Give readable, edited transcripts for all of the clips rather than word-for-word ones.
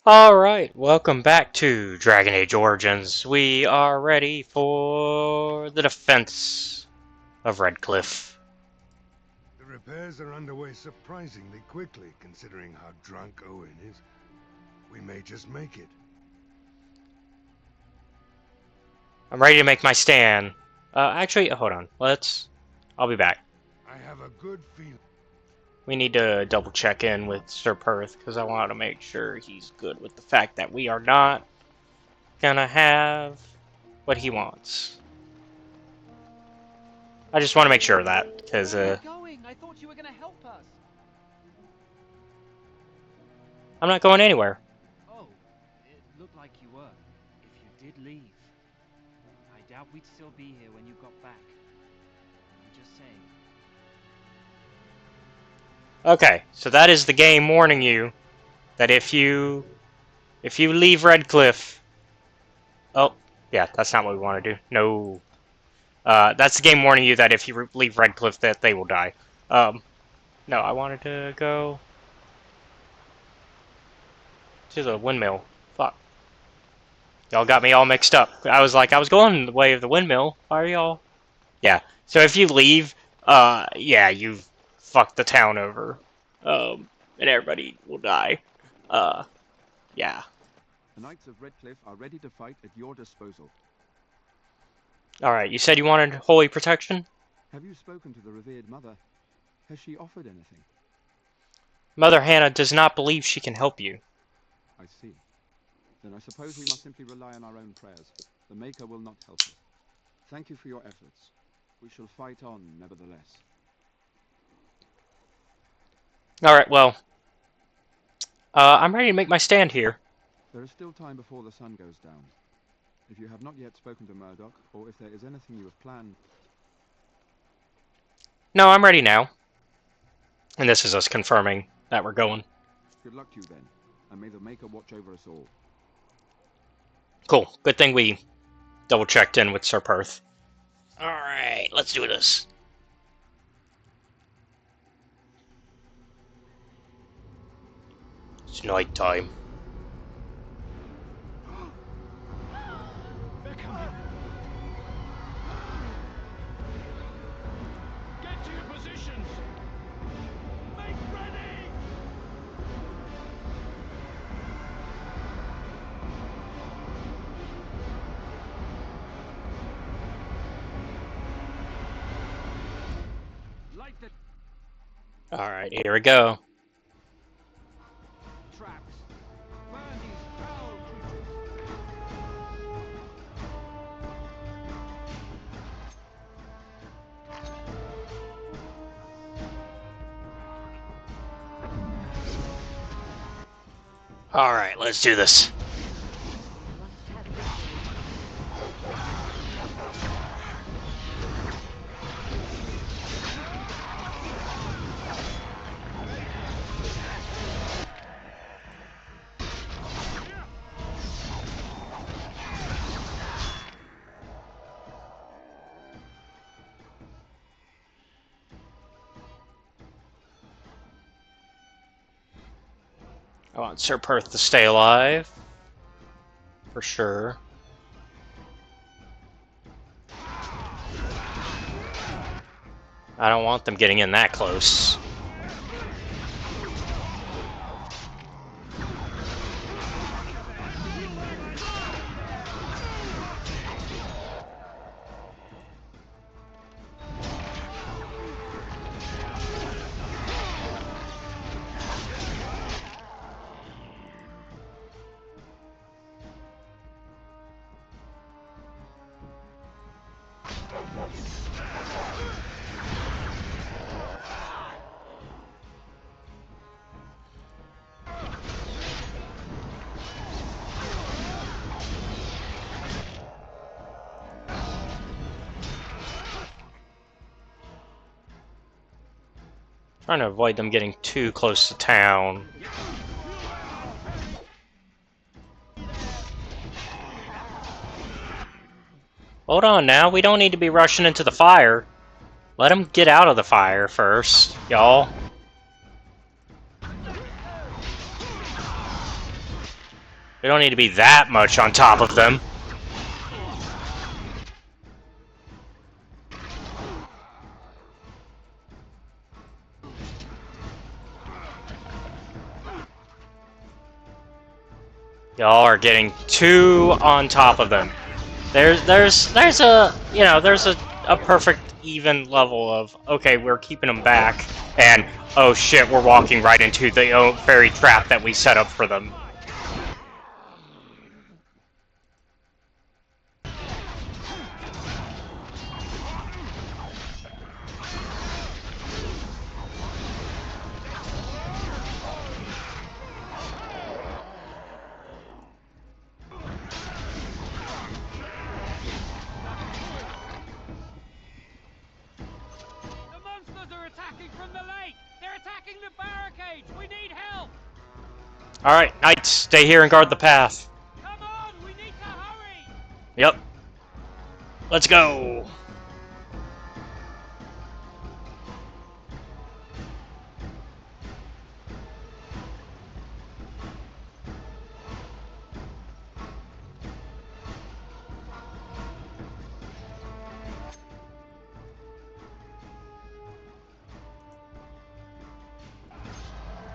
Alright, welcome back to Dragon Age Origins. We are ready for the defense of Redcliffe. The repairs are underway surprisingly quickly, considering how drunk Owen is. We may just make it. I'm ready to make my stand. Actually, hold on. I'll be back. I have a good feeling. We need to double check in with Sir Perth, because I want to make sure he's good with the fact that we are not gonna have what he wants. I just want to make sure of that, because, Where are you going? I thought you were going to help us. I'm not going anywhere. Oh, it looked like you were. If you did leave, I doubt we'd still be here when you got back. I'm just saying. Okay, so that is the game warning you that if you leave Redcliffe. Oh, yeah, that's not what we want to do. No. That's the game warning you that if you leave Redcliffe that they will die. No, I wanted to go to the windmill. Fuck. Y'all got me all mixed up. I was going the way of the windmill. Why are y'all? Yeah. So if you leave, yeah, you've fucked the town over. And everybody will die. Yeah. The Knights of Redcliffe are ready to fight at your disposal. Alright, you said you wanted holy protection? Have you spoken to the revered mother? Has she offered anything? Mother Hannah does not believe she can help you. I see. Then I suppose we must simply rely on our own prayers. The Maker will not help us. Thank you for your efforts. We shall fight on, nevertheless. Alright, well. I'm ready to make my stand here. There is still time before the sun goes down. If you have not yet spoken to Murdoch, or if there is anything you have planned... No, I'm ready now. And this is us confirming that we're going. Good luck to you then, and may the Maker watch over us all. Cool. Good thing we double checked in with Sir Perth. Alright, let's do this. It's night time. They're coming. Get to your positions. Make ready. Light the Alright, here we go. traps. Burn these foul creatures. Alright, let's do this. I want Sir Perth to stay alive. For sure. I don't want them getting in that close. Trying to avoid them getting too close to town. Hold on now, we don't need to be rushing into the fire. Let them get out of the fire first, y'all. We don't need to be that much on top of them. Y'all are getting too on top of them. There's a, you know, there's a perfect even level of, okay, we're keeping them back, and oh shit, we're walking right into the very trap that we set up for them. The monsters are attacking from the lake! They're attacking the barricades! We need help! Alright, knights, stay here and guard the path. Come on! We need to hurry! Yep. Let's go!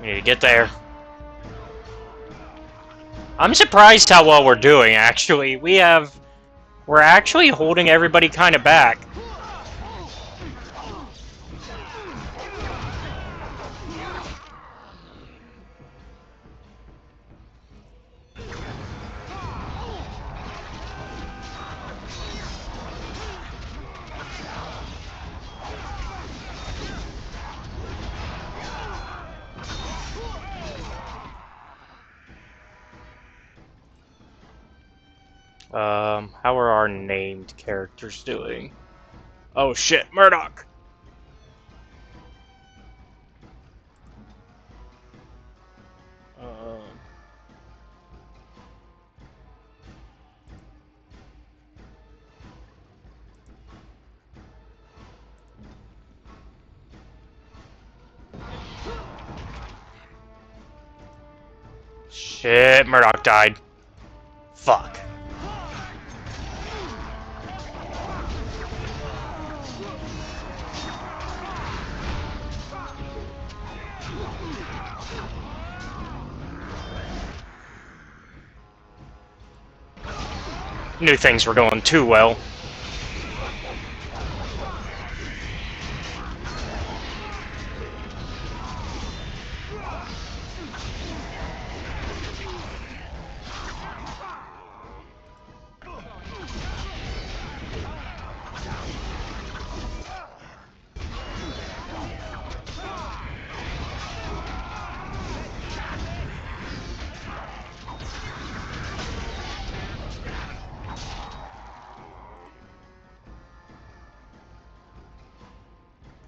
We need to get there. I'm surprised how well we're doing, actually. We're actually holding everybody kind of back. How are our named characters doing? Oh shit, Murdoch! Shit, Murdoch died. Fuck. Knew things were going too well.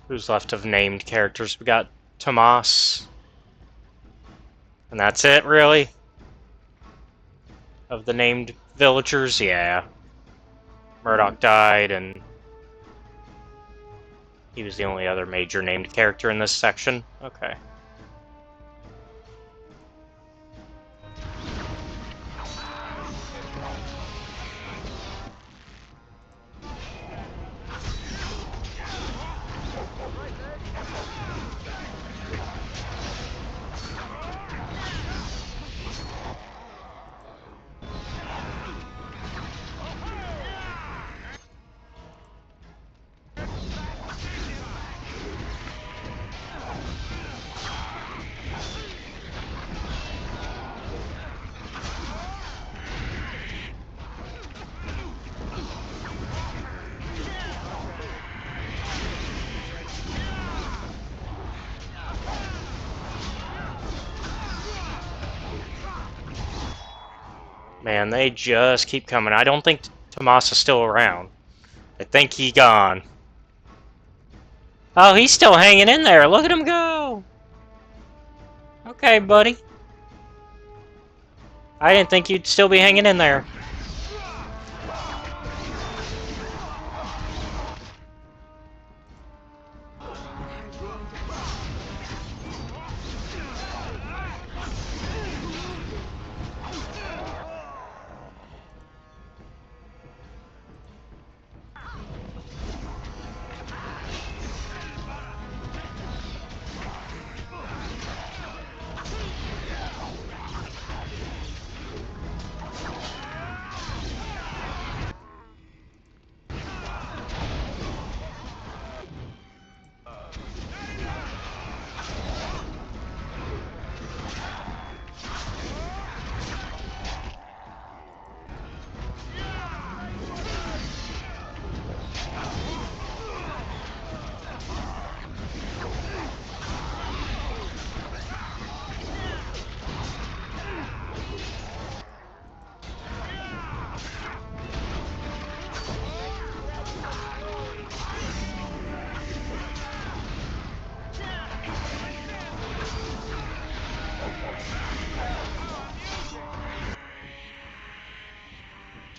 Who's left of named characters? We got Tomas. And that's it, really? Of the named villagers? Yeah. Murdoch died, and he was the only other major named character in this section. Okay. Man, they just keep coming. I don't think Tomas is still around. I think he gone. Oh, he's still hanging in there. Look at him go. Okay, buddy. I didn't think you'd still be hanging in there.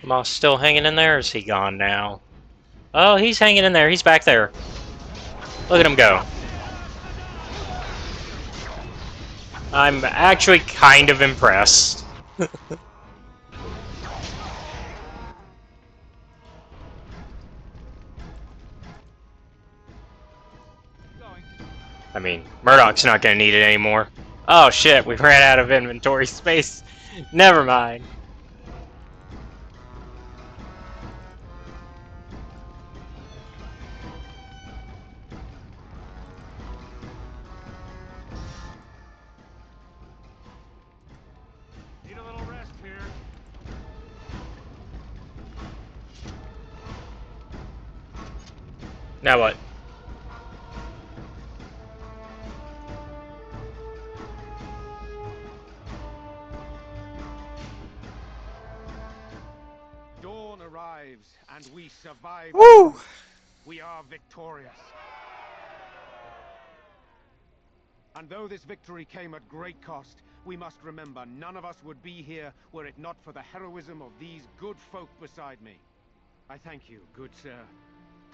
Tomas still hanging in there, or is he gone now? Oh, he's hanging in there. He's back there. Look at him go. I'm actually kind of impressed. I mean, Murdoch's not going to need it anymore. Oh shit, we ran out of inventory space. Never mind. Need a little rest here. Now what? Dawn arrives, and we survive. Woo! We are victorious. And though this victory came at great cost, we must remember none of us would be here were it not for the heroism of these good folk beside me. I thank you, good sir.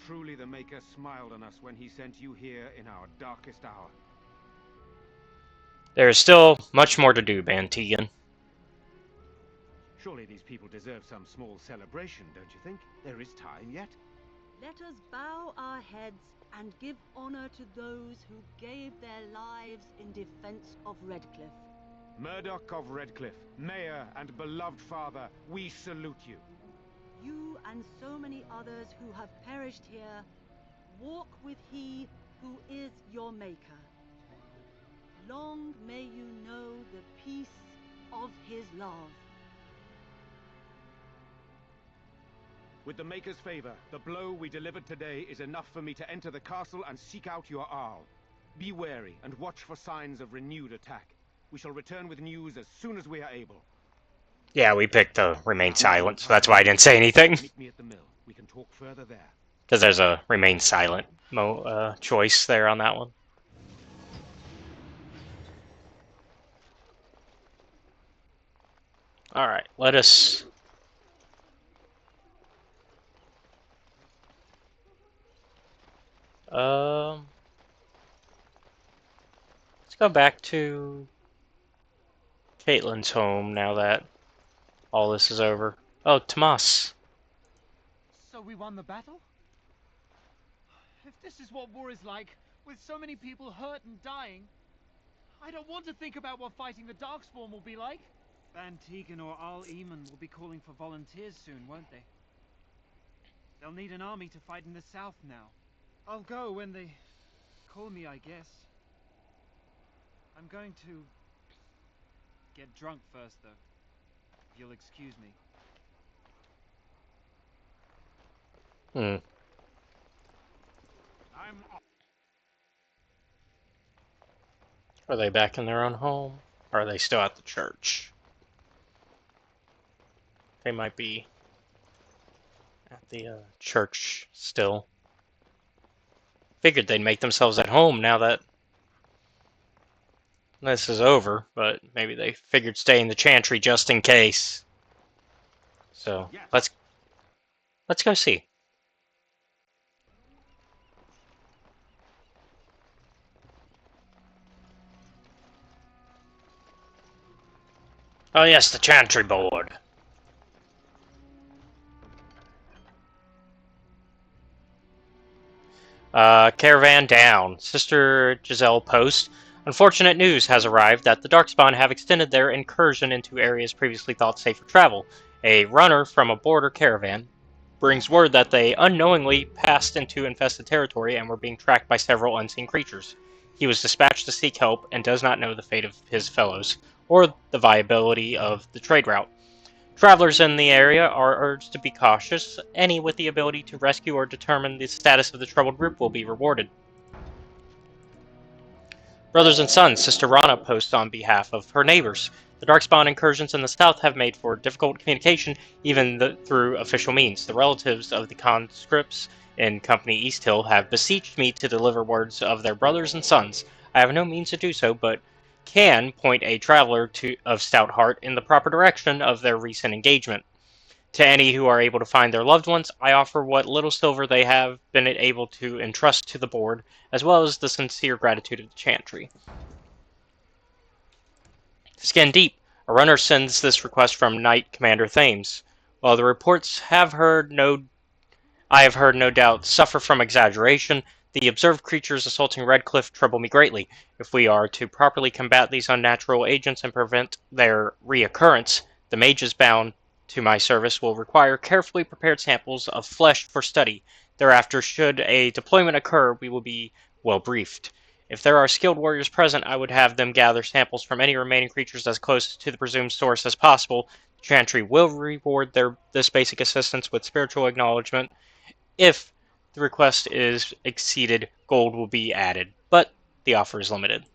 Truly the Maker smiled on us when he sent you here in our darkest hour. There is still much more to do, Bantegan. Surely these people deserve some small celebration, don't you think? There is time yet. Let us bow our heads and give honor to those who gave their lives in defense of Redcliffe. Murdoch of Redcliffe, Mayor and beloved father, we salute you. You and so many others who have perished here, walk with he who is your Maker. Long may you know the peace of his love. With the Maker's favor, the blow we delivered today is enough for me to enter the castle and seek out your Arl. Be wary and watch for signs of renewed attack. We shall return with news as soon as we are able. Yeah, we picked to remain silent, so that's why I didn't say anything. Meet me at the mill. We can talk further there. Because there's a remain silent choice there on that one. Alright, let us... let's go back to Caitlin's home now that all this is over. Oh, Tomas. So we won the battle? If this is what war is like, with so many people hurt and dying, I don't want to think about what fighting the Darkspawn will be like. Van Tegan or Al Eamon will be calling for volunteers soon, won't they? They'll need an army to fight in the south now. I'll go when they call me, I guess. I'm going to get drunk first, though. If you'll excuse me. Are they back in their own home? Or are they still at the church? They might be at the church still. Figured they'd make themselves at home now that this is over, but maybe they figured stay in the chantry just in case. So let's go see. Oh yes, the chantry board. Caravan down. Sister Giselle Post. Unfortunate news has arrived that the Darkspawn have extended their incursion into areas previously thought safe for travel. A runner from a border caravan brings word that they unknowingly passed into infested territory and were being tracked by several unseen creatures. He was dispatched to seek help and does not know the fate of his fellows, or the viability of the trade route. Travelers in the area are urged to be cautious. Any with the ability to rescue or determine the status of the troubled group will be rewarded. Brothers and sons, Sister Rana posts on behalf of her neighbors. The Darkspawn incursions in the south have made for difficult communication, even through official means. The relatives of the conscripts in Company East Hill have beseeched me to deliver words of their brothers and sons. I have no means to do so, but can point a traveler of stout heart in the proper direction of their recent engagement. To any who are able to find their loved ones, I offer what little silver they have been able to entrust to the board, as well as the sincere gratitude of the Chantry. Skin deep, a runner sends this request from Knight Commander Thames. While the reports I have heard no doubt suffer from exaggeration, the observed creatures assaulting Redcliffe trouble me greatly. If we are to properly combat these unnatural agents and prevent their reoccurrence, the mages bound to my service will require carefully prepared samples of flesh for study. Thereafter, should a deployment occur, we will be well briefed. If there are skilled warriors present, I would have them gather samples from any remaining creatures as close to the presumed source as possible. The Chantry will reward this basic assistance with spiritual acknowledgement. If the request is exceeded, gold will be added, but the offer is limited.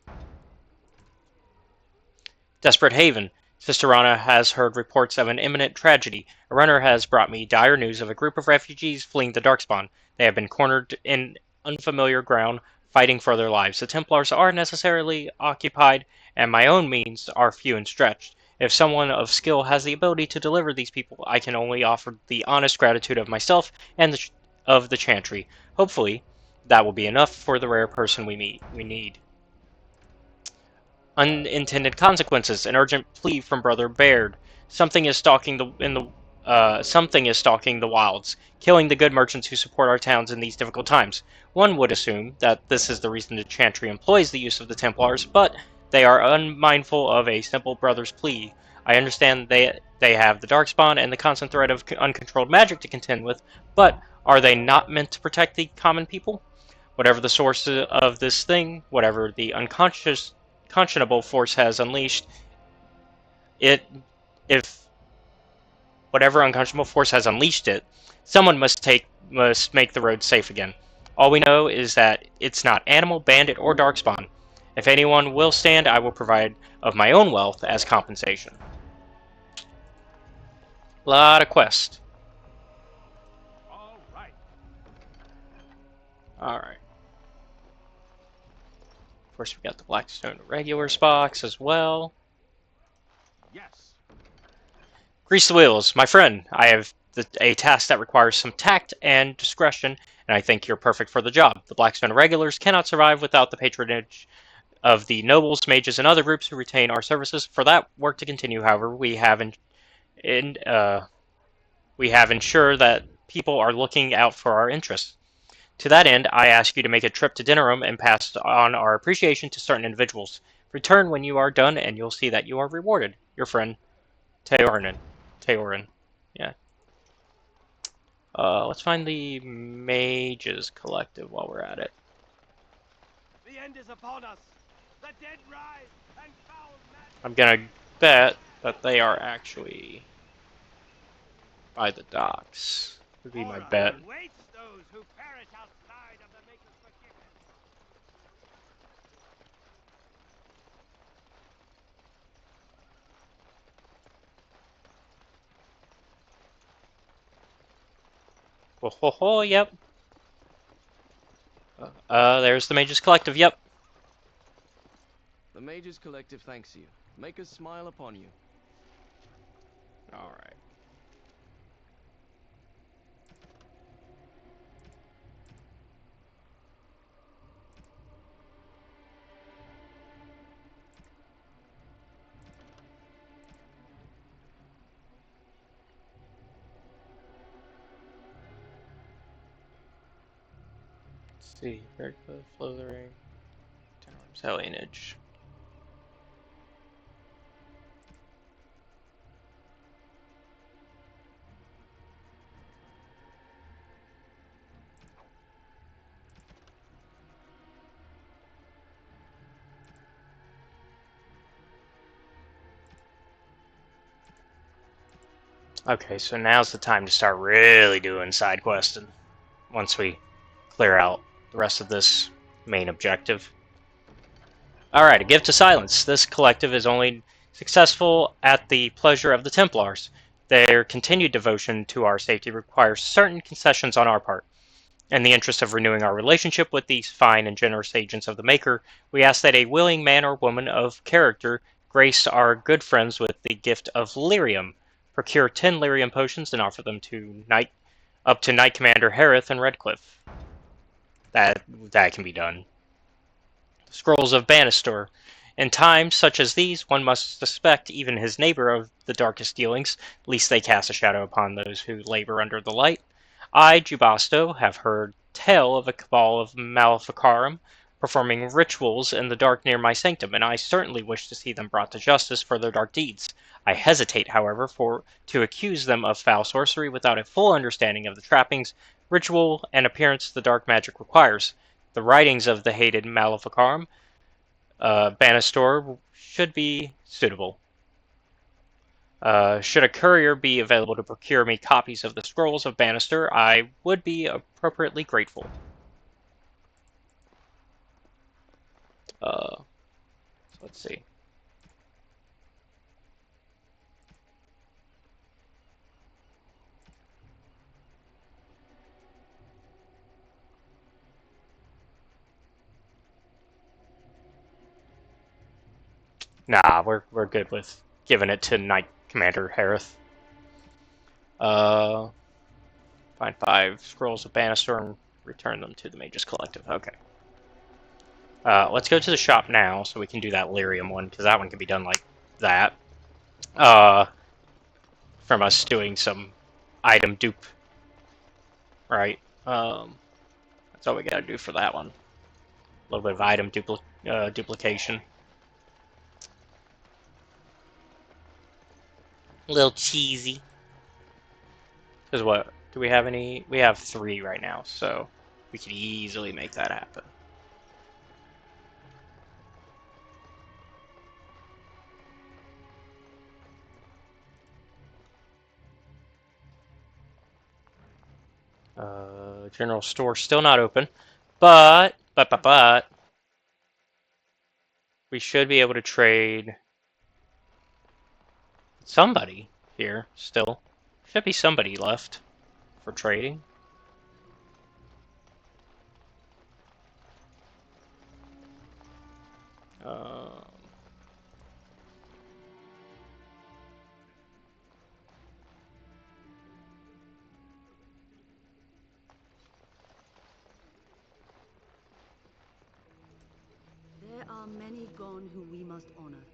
Desperate Haven. Sister Rana has heard reports of an imminent tragedy. A runner has brought me dire news of a group of refugees fleeing the Darkspawn. They have been cornered in unfamiliar ground, fighting for their lives. The Templars are necessarily occupied, and my own means are few and stretched. If someone of skill has the ability to deliver these people, I can only offer the honest gratitude of myself and of the Chantry. Hopefully, that will be enough for the rare person we need. Unintended consequences. An urgent plea from Brother Baird. Something is stalking the wilds, killing the good merchants who support our towns in these difficult times. One would assume that this is the reason the Chantry employs the use of the Templars, but they are unmindful of a simple brother's plea. I understand they have the Darkspawn and the constant threat of uncontrolled magic to contend with, but are they not meant to protect the common people? Whatever the source of this thing, whatever the unconscionable force has unleashed it, if whatever unconscionable force has unleashed it, someone must make the road safe again. All we know is that it's not animal, bandit, or darkspawn. If anyone will stand, I will provide of my own wealth as compensation. Lot of quest. Alright. Of course, we got the Blackstone Regulars box as well. Yes. Grease the wheels. My friend, I have a task that requires some tact and discretion, and I think you're perfect for the job. The Blackstone Regulars cannot survive without the patronage of the nobles, mages, and other groups who retain our services. For that work to continue, however, we have ensured that people are looking out for our interests. To that end, I ask you to make a trip to Dinnerum and pass on our appreciation to certain individuals. Return when you are done, and you'll see that you are rewarded. Your friend, Theron. Yeah. Let's find the Mages Collective while we're at it. The end is upon us. The dead rise and foul magic. I'm gonna bet that they are actually by the docks. Would be my bet. Waits those who perish outside of the Maker's forgiveness. Ho ho ho, yep. There's the Mages Collective, yep. The Mages Collective thanks you. Make us smile upon you. Alright. Let's see. Redcliffe, Flothering, Tower's Alienage. Okay, so now's the time to start really doing side questing. Once we clear out the rest of this main objective. Alright, a gift to silence. This collective is only successful at the pleasure of the Templars. Their continued devotion to our safety requires certain concessions on our part. In the interest of renewing our relationship with these fine and generous agents of the Maker, we ask that a willing man or woman of character grace our good friends with the gift of lyrium. procure 10 lyrium potions and offer them to up to Knight Commander Harith and Redcliffe. That can be done. Scrolls of Bannister. In times such as these, one must suspect even his neighbor of the darkest dealings, lest they cast a shadow upon those who labor under the light. I, Jubasto, have heard tell of a cabal of Maleficarum performing rituals in the dark near my sanctum, and I certainly wish to see them brought to justice for their dark deeds. I hesitate, however, to accuse them of foul sorcery without a full understanding of the trappings, ritual, and appearance the dark magic requires. The writings of the hated Maleficarum Bannister should be suitable. Should a courier be available to procure me copies of the scrolls of Bannister, I would be appropriately grateful. Let's see. Nah, we're good with giving it to Knight Commander Harith. Find 5 scrolls of Bannister and return them to the Mages Collective. Okay. Let's go to the shop now so we can do that lyrium one, because that one can be done like that. From us doing some item dupe. Right. That's all we gotta do for that one. A little bit of item duplication. A little cheesy. Because what? Do we have any? We have 3 right now, so we could easily make that happen. General store still not open, but we should be able to trade somebody here still. Should be somebody left for trading. There are many gone whom we must honor,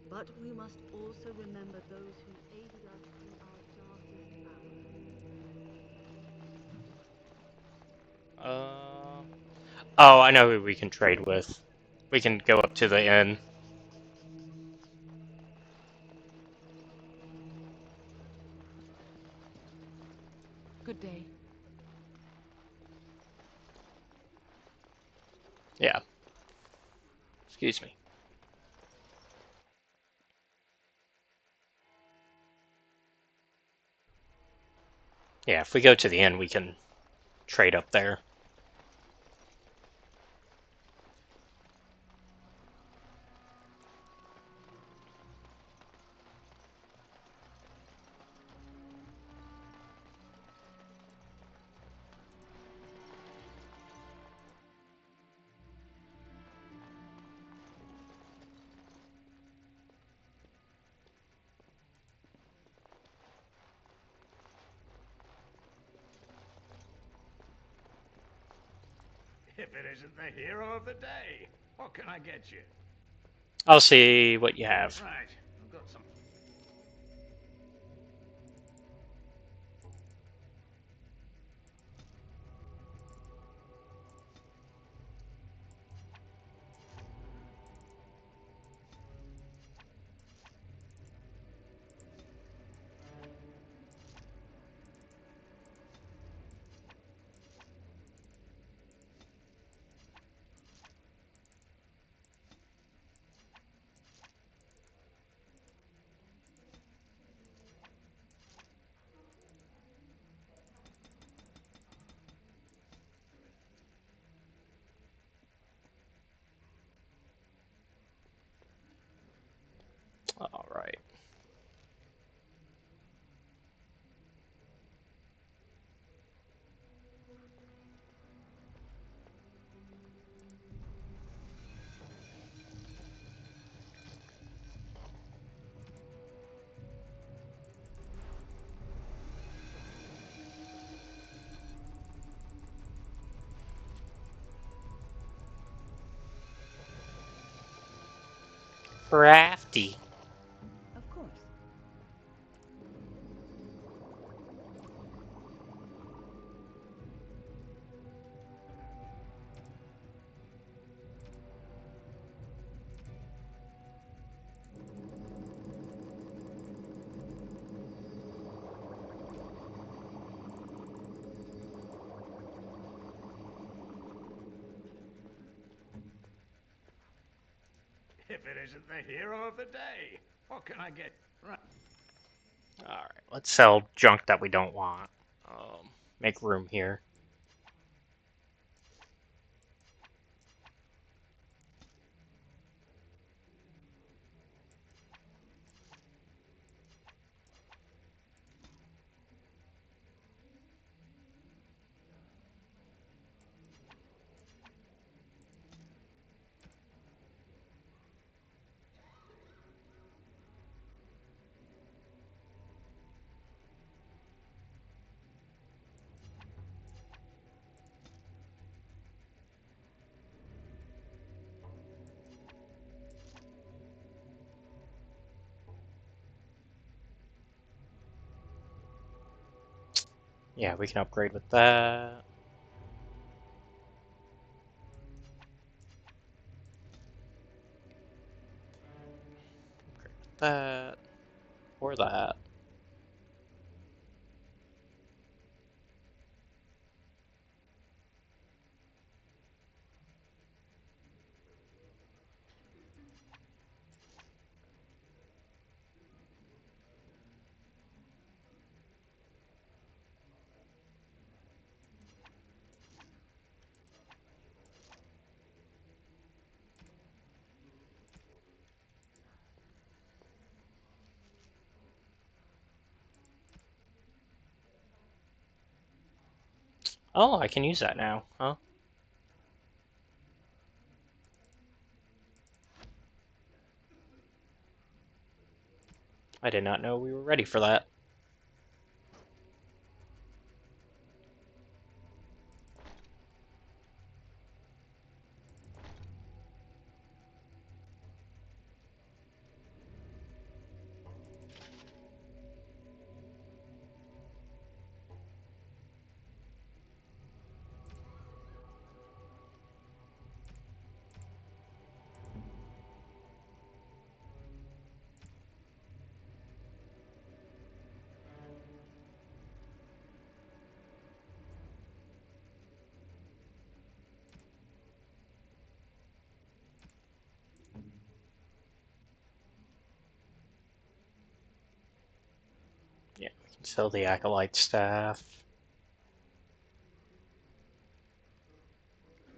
but we must also remember those who aided us in our darkest hour. Oh, I know who we can trade with. We can go up to the inn. Good day. Yeah. Excuse me. Yeah, if we go to the inn, we can trade up there. If it isn't the hero of the day, what can I get you? I'll see what you have. Right, I've got some. Crafty. Of course. If it isn't the hero of the day, what can I get? Right. Alright, let's sell junk that we don't want. Make room here. Yeah, we can upgrade with that. Upgrade with that. Or that. Oh, I can use that now, huh? I did not know we were ready for that. Yeah, we can sell the Acolyte Staff.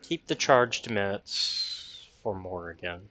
Keep the charged mitts for Morrigan.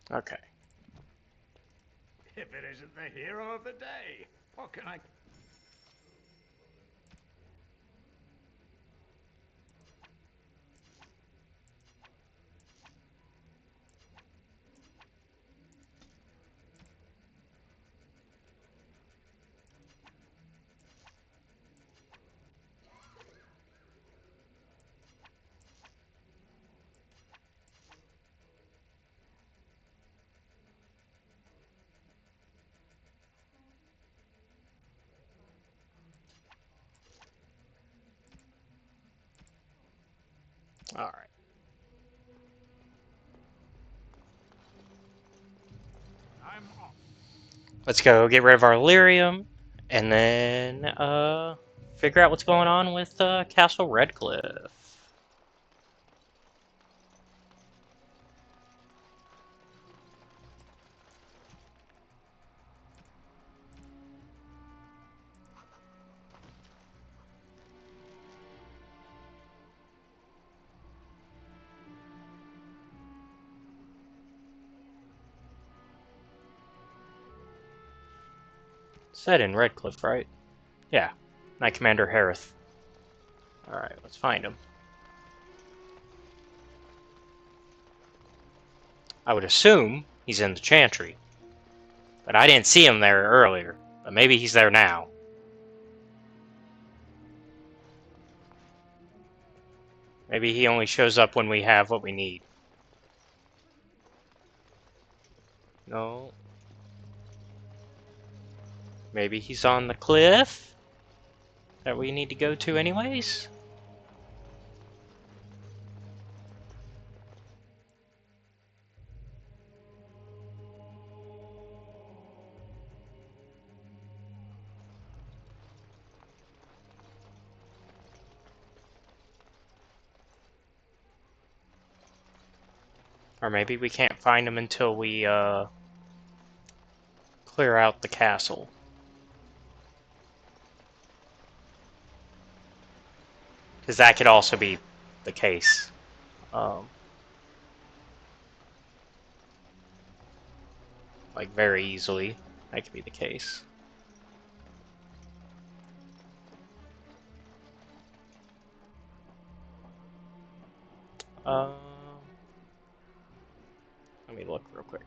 Okay. If it isn't the hero of the day, what can I... Alright. I'm off. Let's go get rid of our lyrium, and then, figure out what's going on with, Castle Redcliffe. Said in Redcliffe, right? Yeah. Knight Commander Harith. Alright, let's find him. I would assume he's in the Chantry. But I didn't see him there earlier. But maybe he's there now. Maybe he only shows up when we have what we need. No. Maybe he's on the cliff that we need to go to anyways? Or maybe we can't find him until we, clear out the castle. Because that could also be the case. Like, very easily. That could be the case. Um, let me look real quick.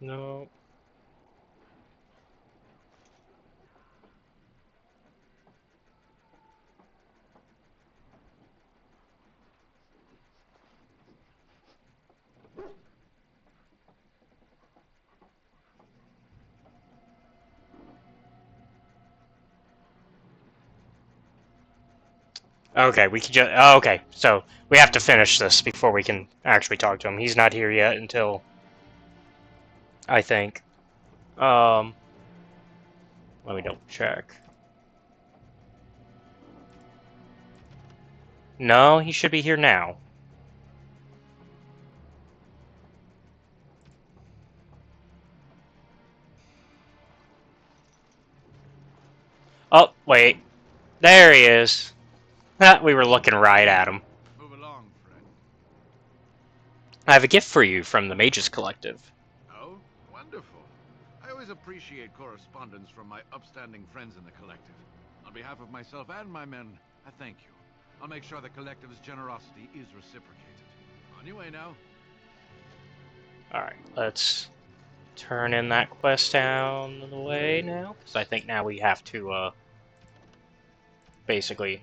No. Okay, we can just... Oh, okay, so we have to finish this before we can actually talk to him. He's not here yet until... I think. Let me double check. No, he should be here now. Oh, wait. There he is. We were looking right at him. Move along, friend. I have a gift for you from the Mages Collective. Oh, wonderful. I always appreciate correspondence from my upstanding friends in the collective. On behalf of myself and my men, I thank you. I'll make sure the collective's generosity is reciprocated. On your way now. Alright, let's turn in that quest down the way now. Because I think now we have to, basically...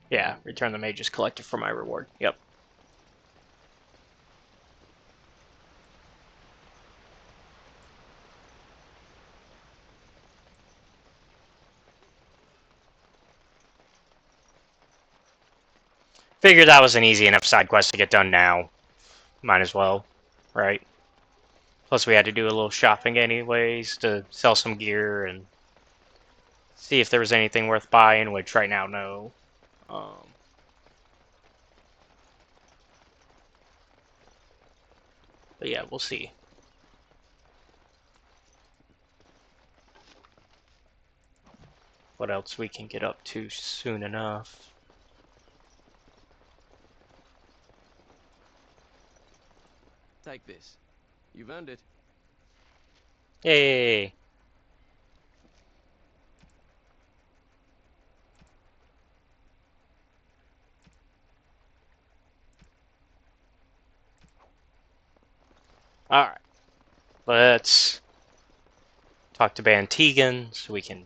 Yeah, return the Mages Collective for my reward. Yep. Figured that was an easy enough side quest to get done now. Might as well, right? Plus we had to do a little shopping anyways to sell some gear and see if there was anything worth buying, which right now, no. But yeah, we'll see. What else we can get up to soon enough. Take this. You've earned it. Yay! Alright. Let's talk to Van Tegan so we can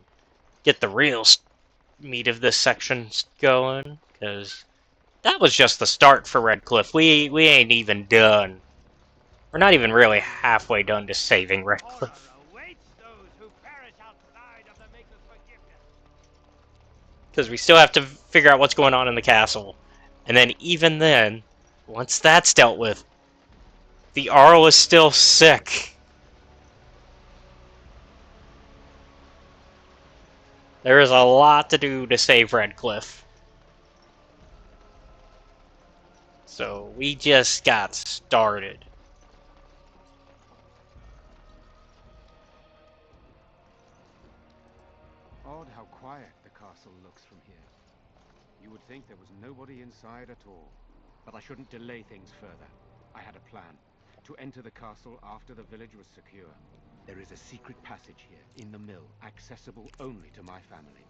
get the real meat of this section going, because that was just the start for Redcliffe. We ain't even done. We're not even really halfway done to saving Redcliffe. Because we still have to figure out what's going on in the castle. And then even then, once that's dealt with, the Arl is still sick. There is a lot to do to save Redcliffe. So we just got started. Odd how quiet the castle looks from here. You would think there was nobody inside at all. But I shouldn't delay things further. I had a plan. To enter the castle after the village was secure. There is a secret passage here, in the mill, accessible only to my family.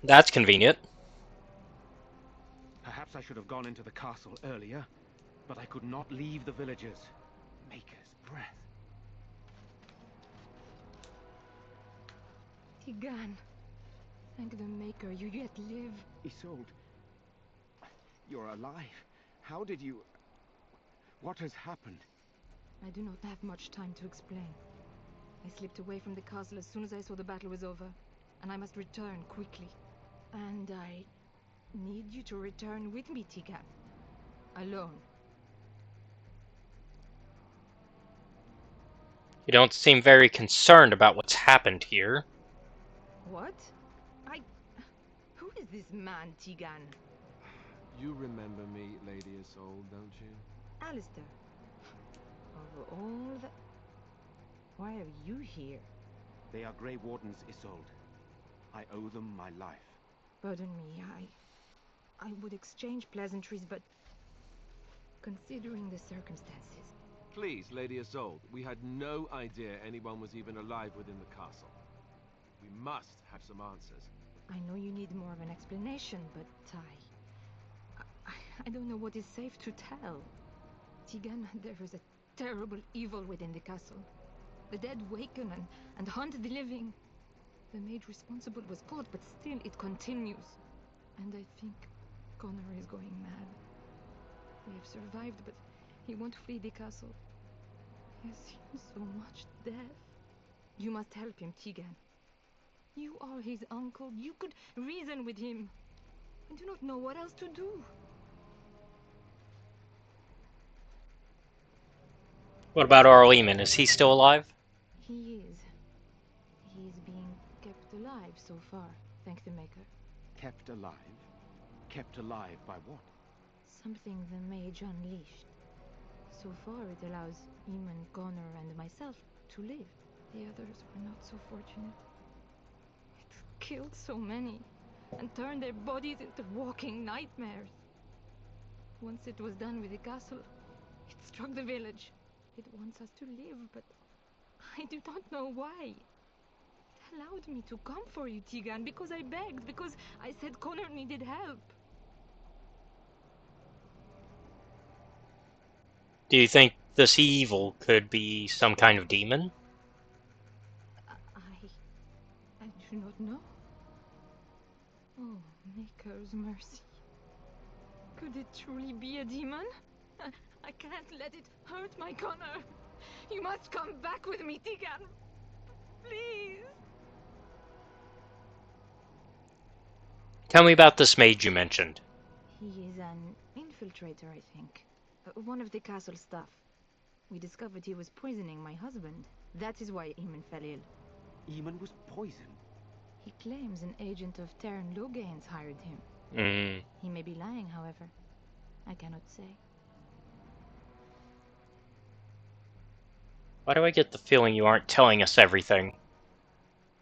That's convenient. Perhaps I should have gone into the castle earlier, but I could not leave the villagers. Maker's breath. Tigan, thank the Maker you yet live. Isolde, you're alive. How did you... What has happened? I do not have much time to explain. I slipped away from the castle as soon as I saw the battle was over, and I must return quickly. And I need you to return with me, Tigan. Alone. You don't seem very concerned about what's happened here. What? Who is this man, Tigan? You remember me, Lady Isolde, don't you? Alistair. Of all the... Why are you here? They are Grey Wardens, Isolde. I owe them my life. Pardon me, I would exchange pleasantries, but... considering the circumstances... Please, Lady Isolde, we had no idea anyone was even alive within the castle. We must have some answers. I know you need more of an explanation, but I don't know what is safe to tell. Tigan, there is a terrible evil within the castle. The dead waken and hunt the living. The mage responsible was caught, but still it continues. And I think Connor is going mad. We have survived, but he won't flee the castle. He has seen so much death. You must help him, Tigan. You are his uncle. You could reason with him. I do not know what else to do. What about Arl Eamon? Is he still alive? He is. He is being kept alive so far, thank the Maker. Kept alive? Kept alive by what? Something the mage unleashed. So far it allows Eamon, Connor, and myself to live. The others were not so fortunate. It killed so many, and turned their bodies into walking nightmares. Once it was done with the castle, it struck the village. It wants us to live, but I do not know why. It allowed me to come for you, Tigan, because I begged, because I said Connor needed help. Do you think this evil could be some kind of demon? I do not know. Oh, Maker's mercy. Could it truly be a demon? I can't let it hurt my Connor. You must come back with me, Tigan. Please. Tell me about this maid you mentioned. He is an infiltrator, I think. One of the castle staff. We discovered he was poisoning my husband. That is why Eamon fell ill. Eamon was poisoned. He claims an agent of Theron Logain's hired him. Mm. He may be lying, however. I cannot say. Why do I get the feeling you aren't telling us everything?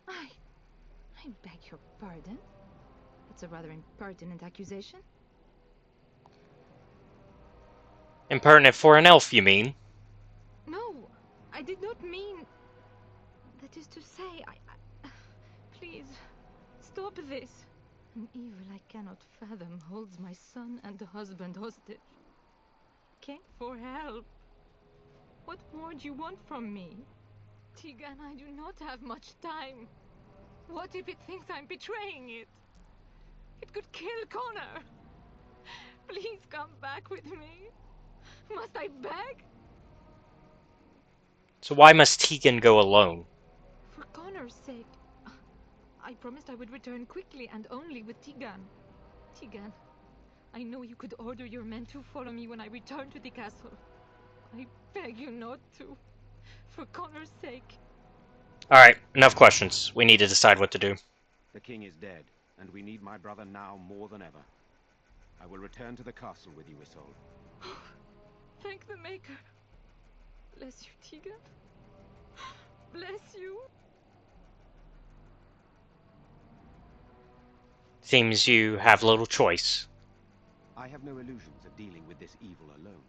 I beg your pardon? That's a rather impertinent accusation. Impertinent for an elf, you mean? No, I did not mean... That is to say, Please, stop this. An evil I cannot fathom holds my son and husband hostage. Came for help. What more do you want from me? Tegan, I do not have much time. What if it thinks I'm betraying it? It could kill Connor. Please come back with me. Must I beg? So why must Tegan go alone? For Connor's sake. I promised I would return quickly and only with Tegan. Tegan, I know you could order your men to follow me when I return to the castle. I beg you not to. For Connor's sake. Alright, enough questions. We need to decide what to do. The king is dead, and we need my brother now more than ever. I will return to the castle with you, Isolde. Thank the Maker. Bless you, Tegan. Bless you. Seems you have little choice. I have no illusions of dealing with this evil alone.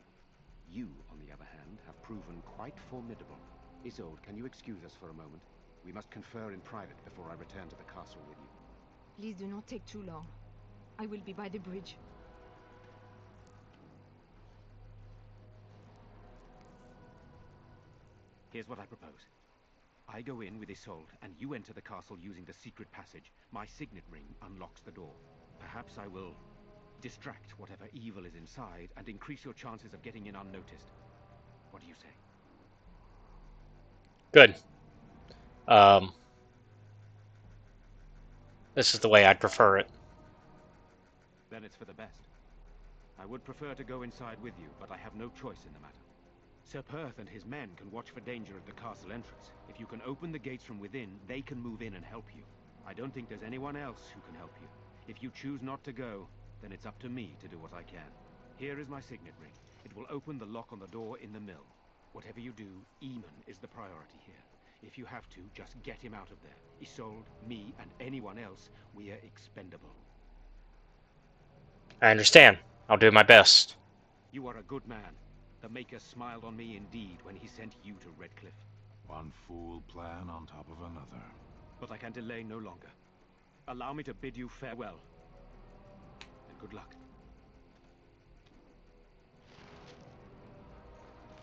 You, on the other hand, have proven quite formidable. Isolde, can you excuse us for a moment? We must confer in private before I return to the castle with you. Please do not take too long. I will be by the bridge. Here's what I propose. I go in with Isolde, and you enter the castle using the secret passage. My signet ring unlocks the door. Perhaps I will distract whatever evil is inside and increase your chances of getting in unnoticed. What do you say? Good. This is the way I'd prefer it. Then it's for the best. I would prefer to go inside with you, but I have no choice in the matter. Sir Perth and his men can watch for danger at the castle entrance. If you can open the gates from within, they can move in and help you. I don't think there's anyone else who can help you. If you choose not to go, then it's up to me to do what I can. Here is my signet ring. It will open the lock on the door in the mill. Whatever you do, Eamon is the priority here. If you have to, just get him out of there. Isolde, me, and anyone else, we are expendable. I understand. I'll do my best. You are a good man. The Maker smiled on me indeed when he sent you to Redcliffe. One fool plan on top of another. But I can delay no longer. Allow me to bid you farewell. And good luck.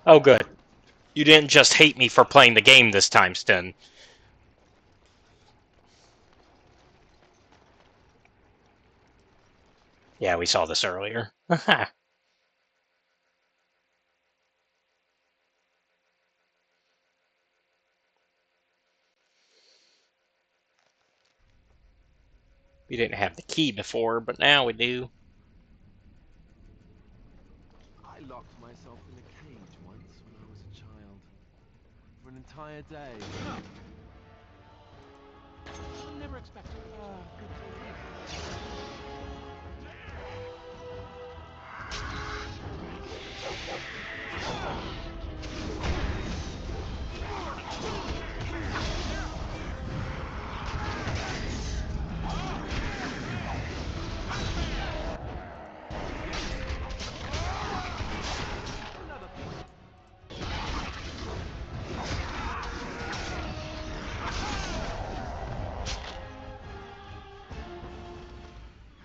Oh, good. You didn't just hate me for playing the game this time, Sten. Yeah, we saw this earlier. We didn't have the key before, but now we do. I locked myself in a cage once when I was a child. For an entire day. Never expected. Good to hear.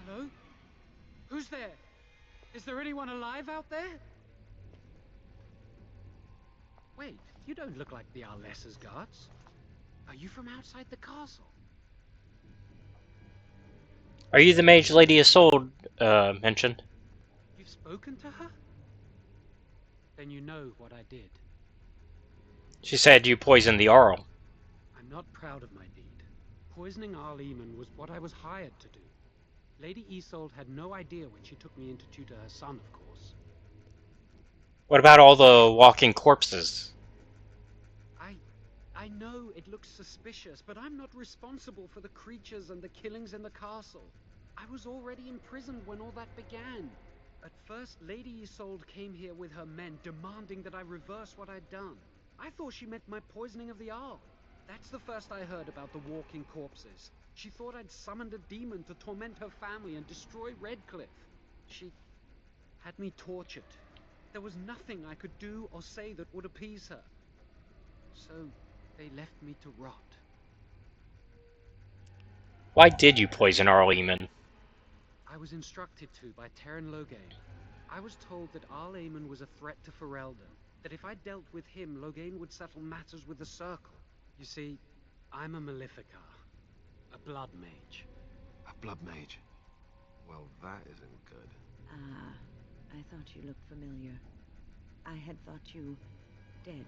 Hello? Who's there? Is there anyone alive out there? Wait, you don't look like the Arlessa's guards. Are you from outside the castle? Are you the mage Lady Isolde mentioned? You've spoken to her? Then you know what I did. She said you poisoned the Arl. I'm not proud of my deed. Poisoning Arl Eamon was what I was hired to do. Lady Isolde had no idea when she took me in to tutor her son, of course. What about all the walking corpses? I know it looks suspicious, but I'm not responsible for the creatures and the killings in the castle. I was already imprisoned when all that began. At first, Lady Isolde came here with her men, demanding that I reverse what I'd done. I thought she meant my poisoning of the Arl. That's the first I heard about the walking corpses. She thought I'd summoned a demon to torment her family and destroy Redcliffe. She had me tortured. There was nothing I could do or say that would appease her. So they left me to rot. Why did you poison Arl Eamon? I was instructed to by Theron. I was told that Arl Eamon was a threat to Ferelden, that if I dealt with him, Loghain would settle matters with the Circle. You see, I'm a Maleficar, a blood mage. A blood mage? Well, that isn't good. Ah, I thought you looked familiar. I had thought you dead,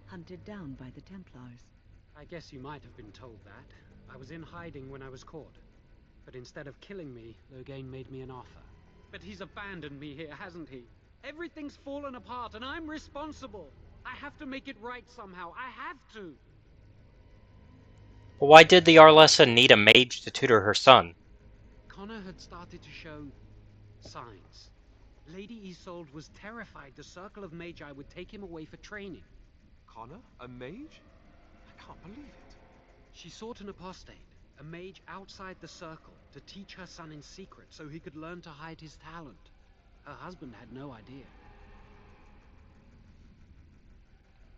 hunted down by the Templars. I guess you might have been told that. I was in hiding when I was caught. But instead of killing me, Loghain made me an offer. But he's abandoned me here, hasn't he? Everything's fallen apart and I'm responsible. I have to make it right somehow. I have to. But why did the Arlessa need a mage to tutor her son? Connor had started to show signs. Lady Isolde was terrified the Circle of Magi would take him away for training. Connor? A mage? I can't believe it. She sought an apostate, a mage outside the Circle, to teach her son in secret so he could learn to hide his talent. Her husband had no idea.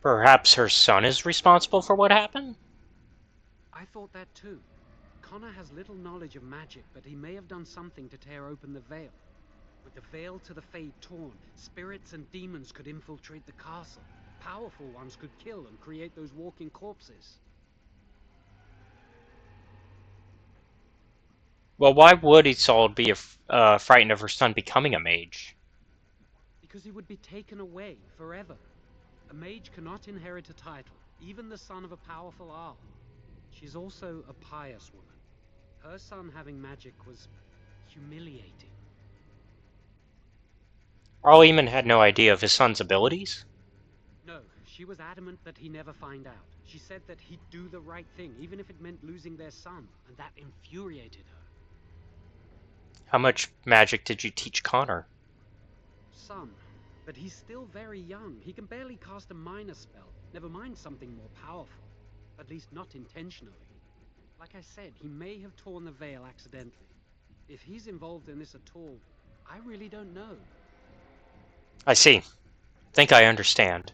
Perhaps her son is responsible for what happened? I thought that too. Connor has little knowledge of magic, but he may have done something to tear open the veil. With the veil to the Fade torn, spirits and demons could infiltrate the castle. Powerful ones could kill and create those walking corpses. Well, why would Isolde be frightened of her son becoming a mage? Because he would be taken away forever. A mage cannot inherit a title, even the son of a powerful Arl. She's also a pious woman. Her son having magic was humiliating. Arl Eamon had no idea of his son's abilities? No, she was adamant that he never find out. She said that he'd do the right thing, even if it meant losing their son, and that infuriated her. How much magic did you teach Connor? Some, but he's still very young. He can barely cast a minor spell, never mind something more powerful. At least not intentionally. Like I said, he may have torn the veil accidentally. If he's involved in this at all, I really don't know. I see. Think I understand.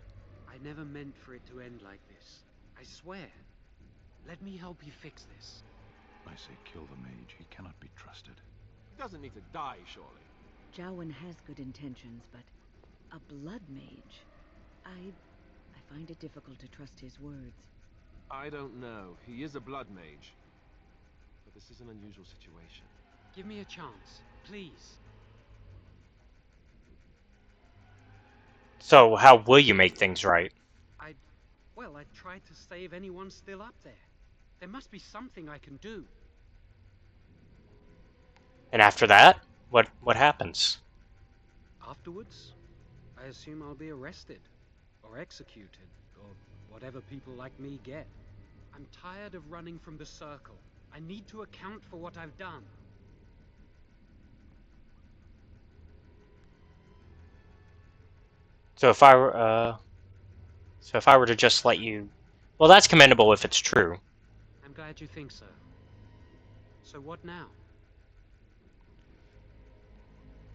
I never meant for it to end like this. I swear. Let me help you fix this. I say kill the mage. He cannot be trusted. He doesn't need to die, surely. Jowen has good intentions, but a blood mage? I find it difficult to trust his words. I don't know. He is a blood mage. But this is an unusual situation. Give me a chance, please. So, how will you make things right? Well, I tried to save anyone still up there. There must be something I can do. And after that, what happens? Afterwards, I assume I'll be arrested, or executed, or whatever people like me get. I'm tired of running from the Circle. I need to account for what I've done. So if I were to just let you, well, that's commendable if it's true. I'm glad you think so. So what now?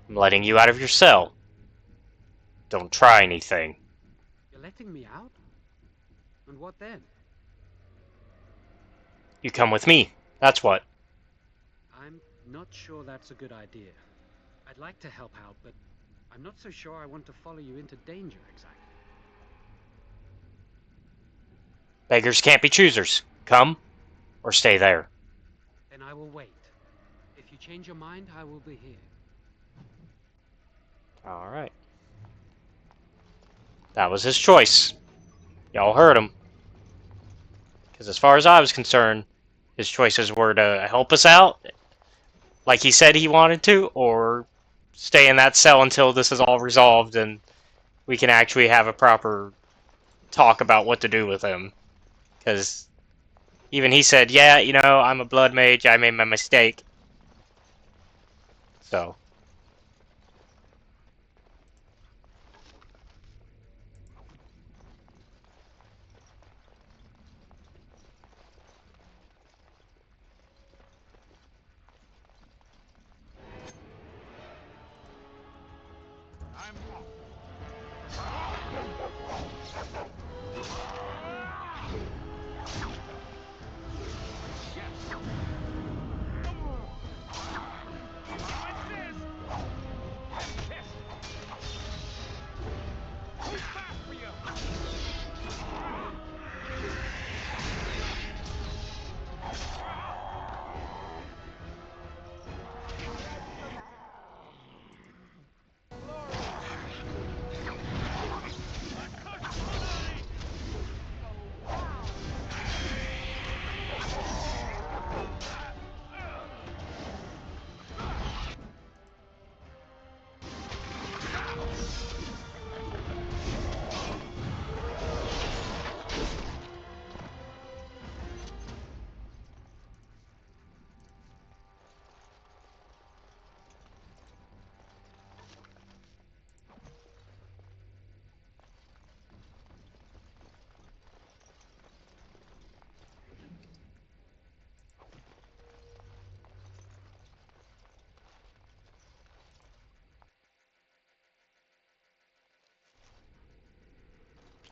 I'm letting you out of your cell. Don't try anything. You're letting me out? And what then? You come with me. That's what. I'm not sure that's a good idea. I'd like to help out, but I'm not so sure I want to follow you into danger exactly. Beggars can't be choosers. Come, or stay there. Then I will wait. If you change your mind, I will be here. Alright. That was his choice. Y'all heard him. Because as far as I was concerned, his choices were to help us out, like he said he wanted to, or stay in that cell until this is all resolved and we can actually have a proper talk about what to do with him. Because even he said, yeah, you know, I'm a blood mage, I made my mistake. So.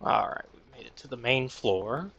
Alright, we made it to the main floor.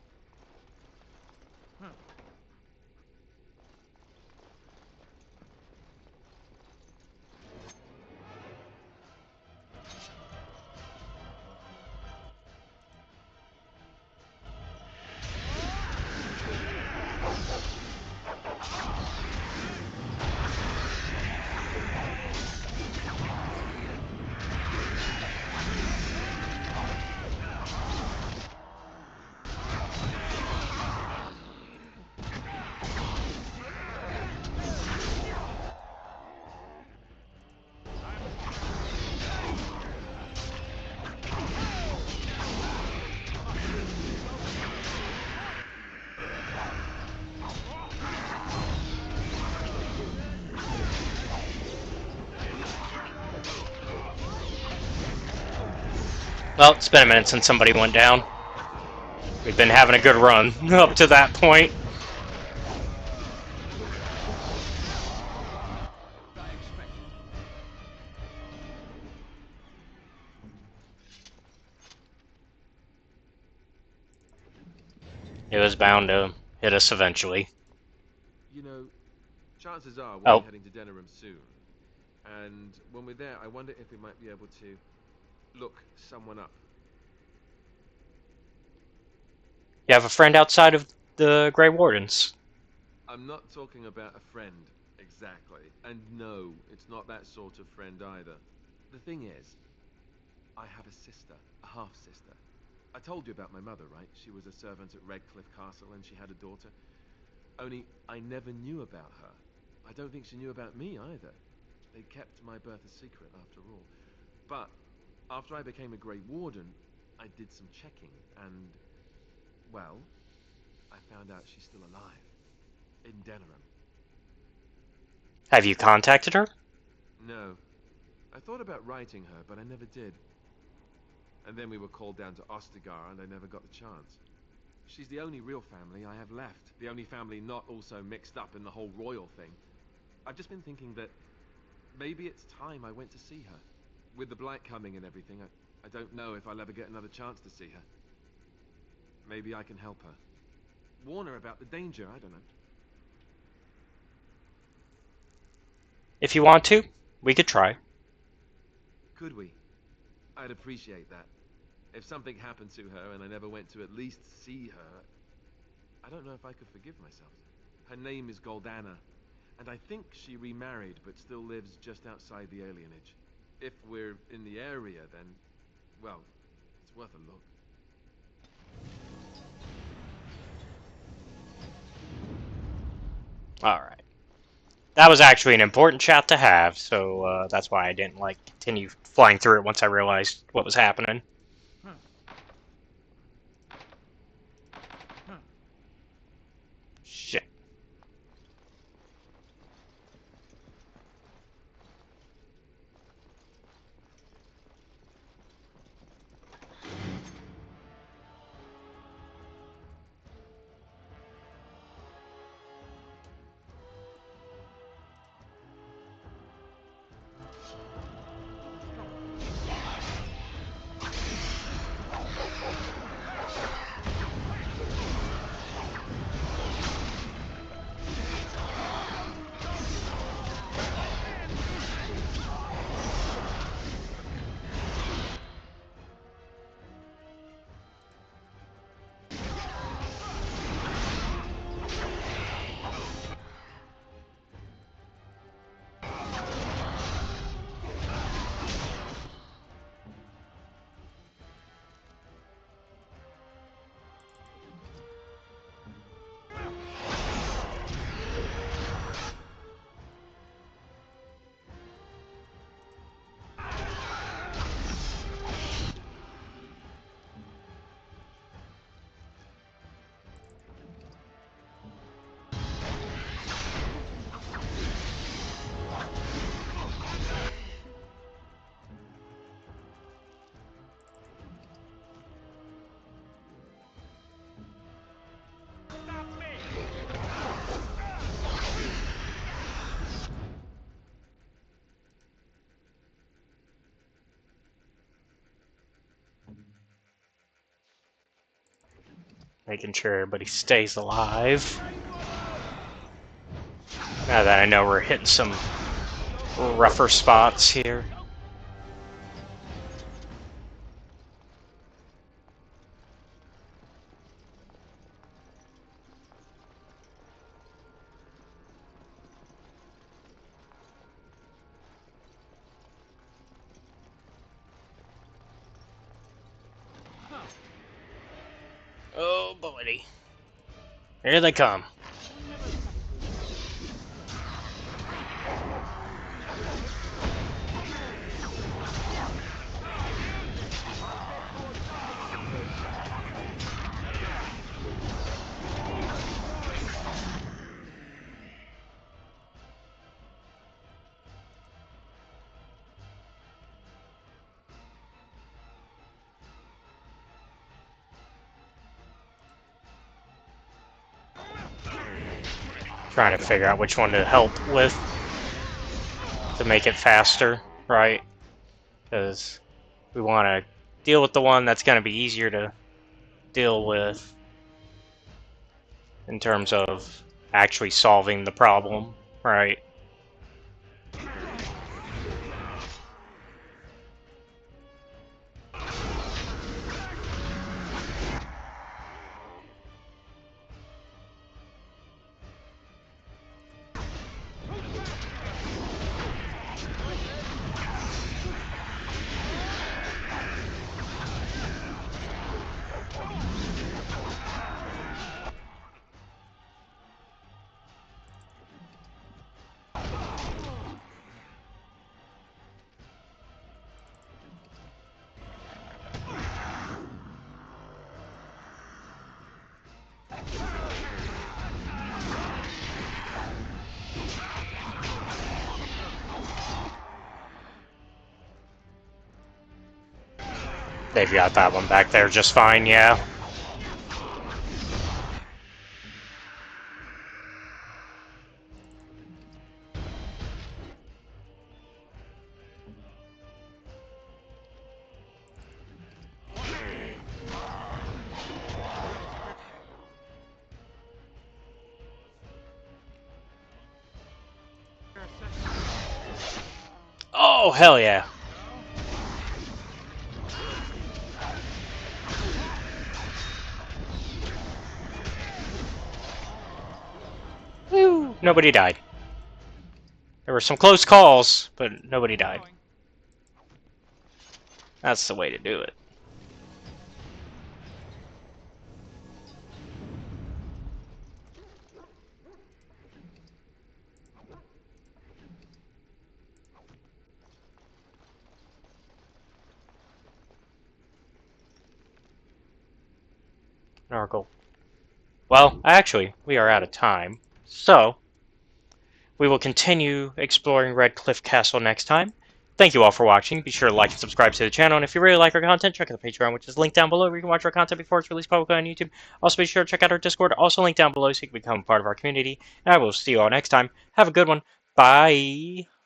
Well, it's been a minute since somebody went down. We've been having a good run up to that point. It was bound to hit us eventually. You know, chances are we'll Oh. be heading to Denerim soon. And when we're there, I wonder if we might be able to look someone up. You have a friend outside of the Grey Wardens? I'm not talking about a friend, exactly. And no, it's not that sort of friend either. The thing is, I have a sister, a half-sister. I told you about my mother, right? She was a servant at Redcliffe Castle and she had a daughter. Only, I never knew about her. I don't think she knew about me either. They kept my birth a secret, after all. But, after I became a Grey Warden, I did some checking, and... well, I found out she's still alive. In Denerim. Have you contacted her? No. I thought about writing her, but I never did. And then we were called down to Ostagar, and I never got the chance. She's the only real family I have left. The only family not also mixed up in the whole royal thing. I've just been thinking that maybe it's time I went to see her. With the blight coming and everything, I don't know if I'll ever get another chance to see her. Maybe I can help her. Warn her about the danger, I don't know. If you want to, we could try. Could we? I'd appreciate that. If something happened to her and I never went to at least see her, I don't know if I could forgive myself. Her name is Goldana, and I think she remarried but still lives just outside the alienage. If we're in the area, then, well, it's worth a look. Alright. that was actually an important chat to have, so that's why I didn't like continue flying through it once I realized what was happening. Shit. Making sure everybody stays alive. Now that I know we're hitting some rougher spots here. Oh, buddy. Here they come. Trying to figure out which one to help with to make it faster, right? Because we want to deal with the one that's going to be easier to deal with in terms of actually solving the problem, right? They've got that one back there just fine, yeah. Oh, hell yeah. Woo! Nobody died. There were some close calls, but nobody died. That's the way to do it. Nargle. Well, actually, we are out of time. So, we will continue exploring Redcliffe Castle next time. Thank you all for watching. Be sure to like and subscribe to the channel. And if you really like our content, check out the Patreon, which is linked down below, where you can watch our content before it's released publicly on YouTube. Also, be sure to check out our Discord, also linked down below, so you can become part of our community. And I will see you all next time. Have a good one. Bye.